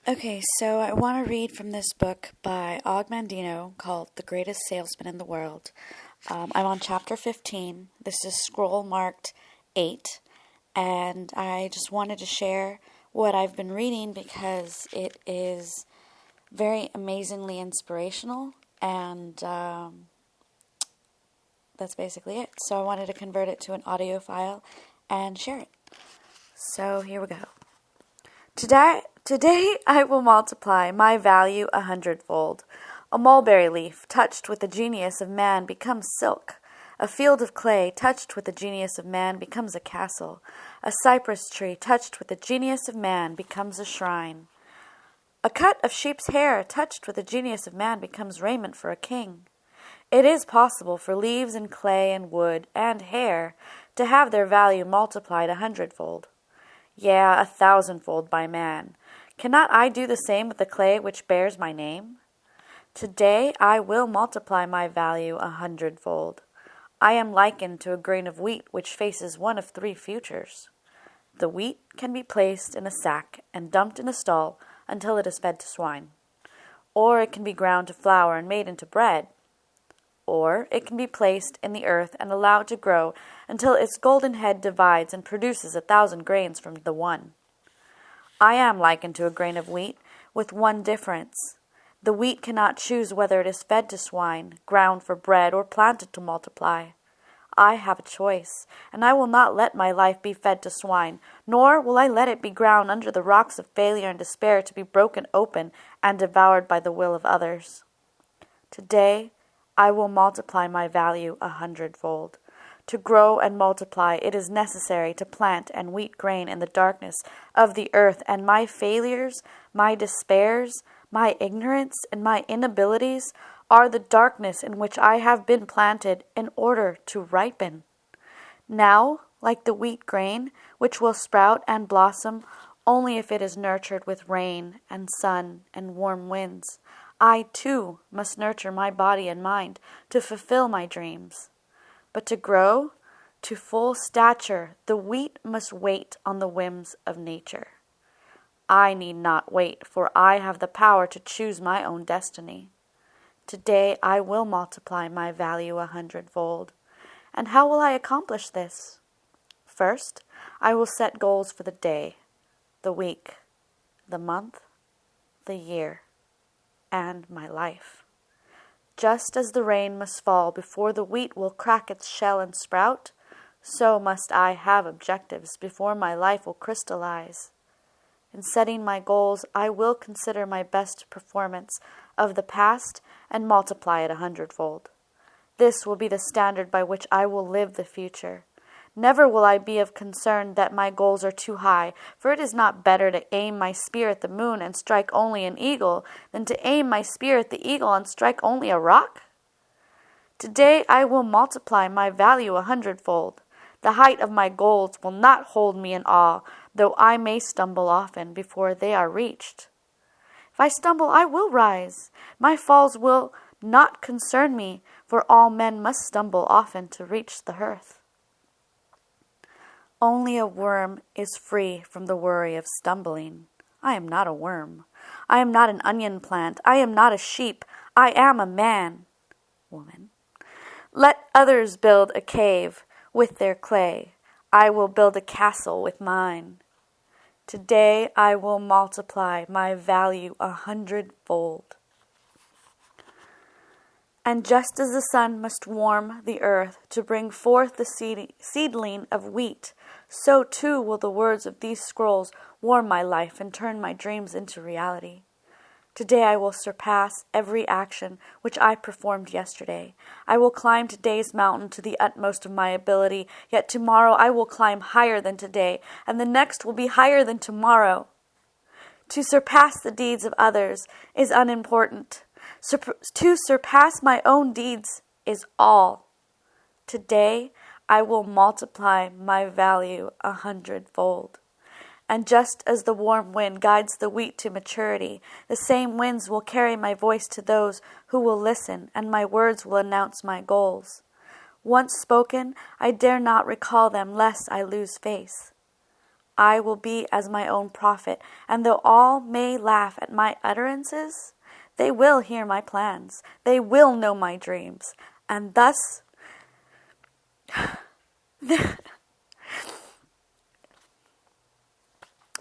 Okay, so I want to read from this book by Og Mandino called The Greatest Salesman in the World. I'm on chapter 15. This is scroll marked 8, and I just wanted to share what I've been reading because it is very amazingly inspirational, and that's basically it. So I wanted to convert it to an audio file and share it. So here we go. Today I will multiply my value 100-fold. A mulberry leaf touched with the genius of man becomes silk. A field of clay touched with the genius of man becomes a castle. A cypress tree touched with the genius of man becomes a shrine. A cut of sheep's hair touched with the genius of man becomes raiment for a king. It is possible for leaves and clay and wood and hair to have their value multiplied 100-fold. Yeah, 1,000-fold by man. Cannot I do the same with the clay which bears my name? Today I will multiply my value 100-fold. I am likened to a grain of wheat which faces one of 3 futures. The wheat can be placed in a sack and dumped in a stall until it is fed to swine. Or it can be ground to flour and made into bread. Or it can be placed in the earth and allowed to grow until its golden head divides and produces 1,000 grains from the one. I am likened to a grain of wheat, with one difference. The wheat cannot choose whether it is fed to swine, ground for bread, or planted to multiply. I have a choice, and I will not let my life be fed to swine, nor will I let it be ground under the rocks of failure and despair to be broken open and devoured by the will of others. Today I will multiply my value 100-fold. To grow and multiply, it is necessary to plant and wheat grain in the darkness of the earth, and my failures, my despairs, my ignorance, and my inabilities are the darkness in which I have been planted in order to ripen. Now, like the wheat grain, which will sprout and blossom only if it is nurtured with rain and sun and warm winds, I, too, must nurture my body and mind to fulfill my dreams. But to grow to full stature, the wheat must wait on the whims of nature. I need not wait, for I have the power to choose my own destiny. Today I will multiply my value 100-fold. And how will I accomplish this? First, I will set goals for the day, the week, the month, the year, and my life. Just as the rain must fall before the wheat will crack its shell and sprout, so must I have objectives before my life will crystallize. In setting my goals, I will consider my best performance of the past and multiply it 100-fold. This will be the standard by which I will live the future. Never will I be of concern that my goals are too high, for it is not better to aim my spear at the moon and strike only an eagle than to aim my spear at the eagle and strike only a rock. Today I will multiply my value 100-fold. The height of my goals will not hold me in awe, though I may stumble often before they are reached. If I stumble, I will rise. My falls will not concern me, for all men must stumble often to reach the hearth. Only a worm is free from the worry of stumbling. I am not a worm. I am not an onion plant. I am not a sheep. I am a man, woman. Let others build a cave with their clay. I will build a castle with mine. Today I will multiply my value 100-fold. And just as the sun must warm the earth to bring forth the seedling of wheat, so too will the words of these scrolls warm my life and turn my dreams into reality. Today I will surpass every action which I performed yesterday. I will climb today's mountain to the utmost of my ability, yet tomorrow I will climb higher than today, and the next will be higher than tomorrow. To surpass the deeds of others is unimportant. To surpass my own deeds is all. Today I will multiply my value 100-fold. And just as the warm wind guides the wheat to maturity, the same winds will carry my voice to those who will listen, and my words will announce my goals. Once spoken, I dare not recall them lest I lose face. I will be as my own prophet, and though all may laugh at my utterances, they will hear my plans. They will know my dreams, and thus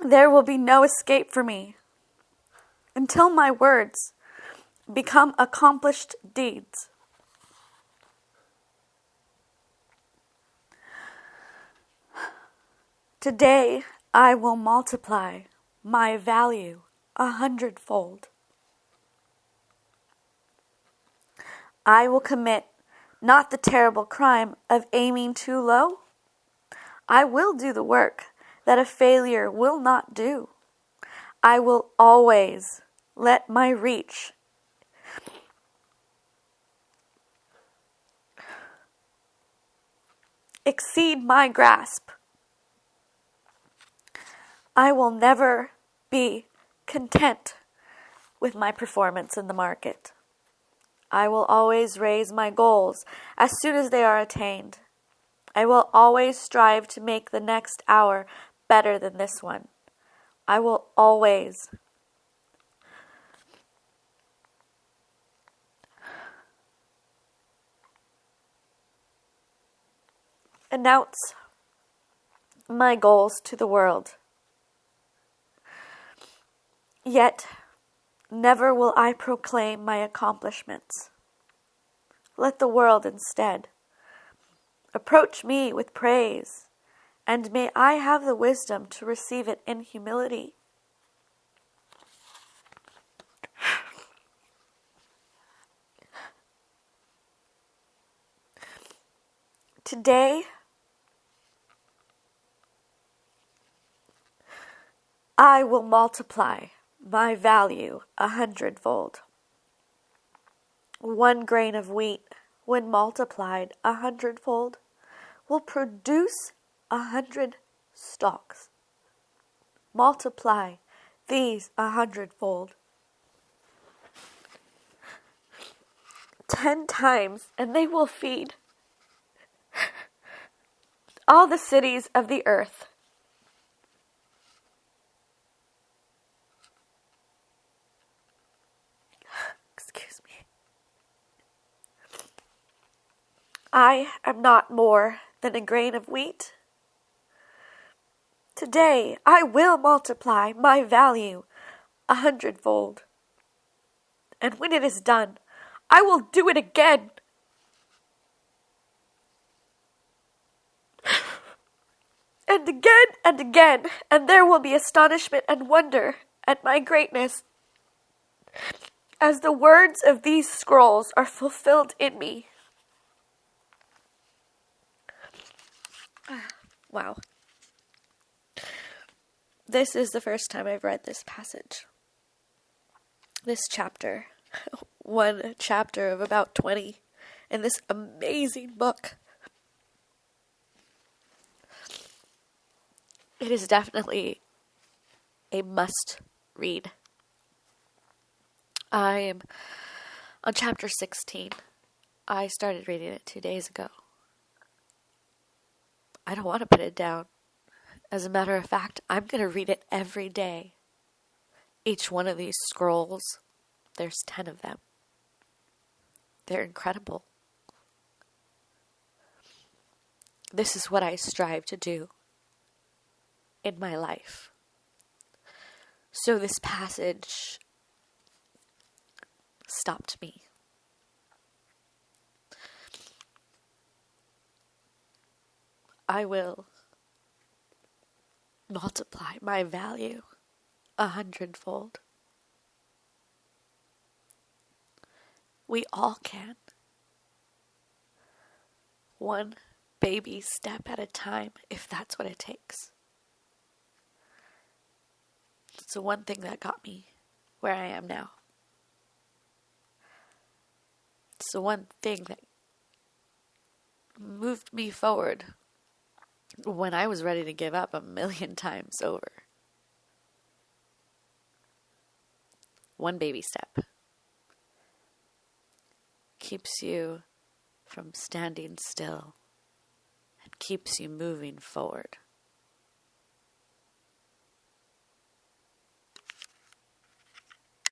there will be no escape for me until my words become accomplished deeds. Today I will multiply my value 100-fold. I will commit not the terrible crime of aiming too low. I will do the work that a failure will not do. I will always let my reach exceed my grasp. I will never be content with my performance in the market. I will always raise my goals as soon as they are attained. I will always strive to make the next hour better than this one. I will always announce my goals to the world. Yet, never will I proclaim my accomplishments. Let the world instead approach me with praise, and may I have the wisdom to receive it in humility. Today, I will multiply my value 100-fold. 1 grain of wheat, when multiplied 100-fold, will produce 100 stalks. Multiply these 100-fold. 10 times, and they will feed all the cities of the earth. Excuse me. I am not more than a grain of wheat. Today I will multiply my value 100-fold. And when it is done, I will do it again. And again, and there will be astonishment and wonder at my greatness as the words of these scrolls are fulfilled in me. Wow. This is the first time I've read this passage. This chapter. One chapter of about 20 in this amazing book. It is definitely a must read. I am on chapter 16. I started reading it 2 days ago. I don't want to put it down. As a matter of fact, I'm going to read it every day. Each one of these scrolls, there's 10 of them. They're incredible. This is what I strive to do in my life. So this passage stopped me. I will multiply my value 100-fold. We all can. One baby step at a time, if that's what it takes. It's the one thing that got me where I am now. It's the one thing that moved me forward when I was ready to give up 1,000,000 times over. One baby step keeps you from standing still and keeps you moving forward.